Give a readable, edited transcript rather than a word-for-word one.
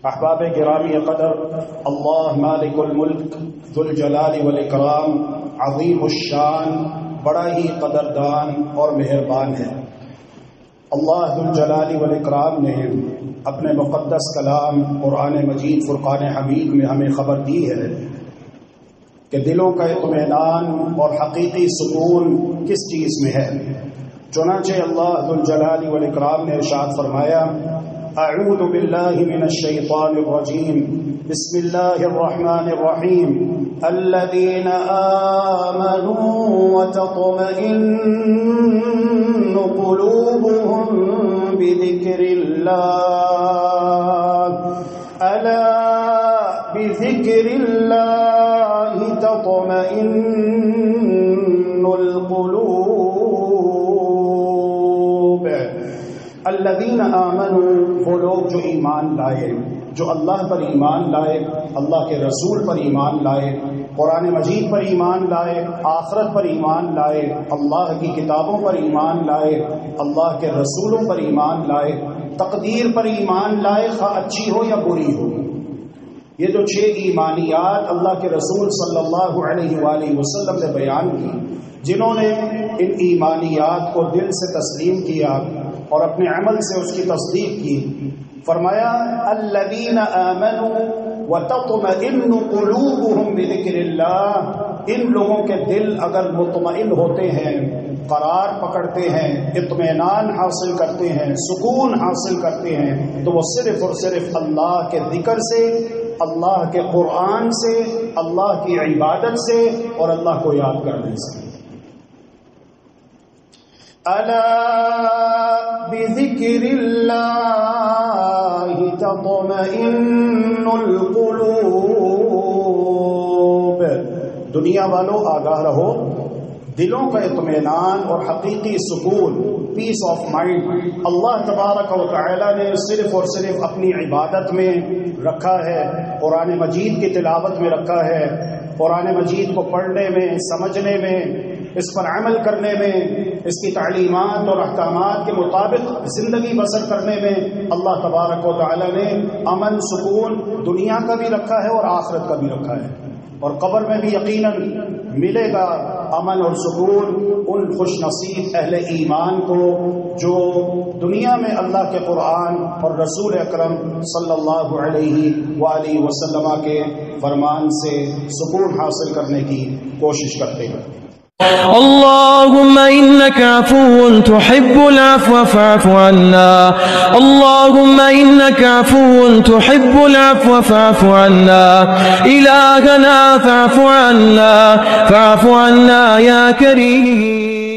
احباب گرامی قدر، اللہ مالک الملک ذو الجلال والاکرام عظیم الشان بڑا ہی قدردان اور مہربان ہے۔ اللہ ذو الجلال والاکرام نے اپنے مقدس کلام قرآن مجید فرقان حمید میں ہمیں خبر دی ہے کہ دلوں کا اطمینان اور حقیقی سکون کس چیز میں ہے۔ چنانچہ اللہ ذو الجلال والاکرام نے ارشاد فرمایا، اعوذ باللہ من الشیطان الرجیم، بسم اللہ الرحمن الرحیم، الذین آمنوا وتطمئن قلوبهم بذکر اللہ، الا بذکر اللہ تطمئن القلوب۔ الذین آمنوا، وہ لوگ جو ایمان لائے، جو اللہ پر ایمان لائے، اللہ کے رسول پر ایمان لائے، قرآن مجید پر ایمان لائے، آخرت پر ایمان لائے، اللہ کی کتابوں پر ایمان لائے، اللہ کے رسولوں پر ایمان لائے، تقدیر پر ایمان لائے، خواہ اچھی ہو یا بری ہو۔ یہ جو 6 ایمانیات اللہ کے رسول صلی اللہ علیہ وآلہ وسلم نے بیان کی، جنہوں نے ان ایمانیات کو دل سے تسلیم کیا اور اپنے عمل سے اس کی تصدیق کی، فرمایا الذین آمنوا وتطمئن قلوبهم بذکر اللہ، ان لوگوں کے دل اگر مطمئن ہوتے ہیں، قرار پکڑتے ہیں، اطمینان حاصل کرتے ہیں، سکون حاصل کرتے ہیں، تو وہ صرف اور صرف اللہ کے ذکر سے، اللہ کے قرآن سے، اللہ کی عبادت سے اور اللہ کو یاد کرنے سے۔ الا بذکر اللہ تطمئن القلوب۔ دنیا والوں آگاہ رہو، دلوں کا اطمینان اور حقیقی سکون، پیس آف مائنڈ، اللہ تبارک و تعالی نے صرف اور صرف اپنی عبادت میں رکھا ہے، قرآن مجید کی تلاوت میں رکھا ہے، قرآن مجید کو پڑھنے میں، سمجھنے میں، اس پر عمل کرنے میں، اس کی تعلیمات اور احکامات کے مطابق زندگی بسر کرنے میں اللہ تبارک و تعالی نے امن سکون دنیا کا بھی رکھا ہے اور آخرت کا بھی رکھا ہے، اور قبر میں بھی یقیناً ملے گا امن اور سکون ان خوش نصیب اہل ایمان کو جو دنیا میں اللہ کے قرآن اور رسول اکرم صلی اللہ علیہ وآلہ وسلم کے فرمان سے سکون حاصل کرنے کی کوشش کرتے ہیں۔ اللهم إنك عفو تحب العفو فاعف عنا، اللهم إنك عفو تحب العفو فاعف عنا، إلهنا فاعف عنا، فاعف عنا يا كريم۔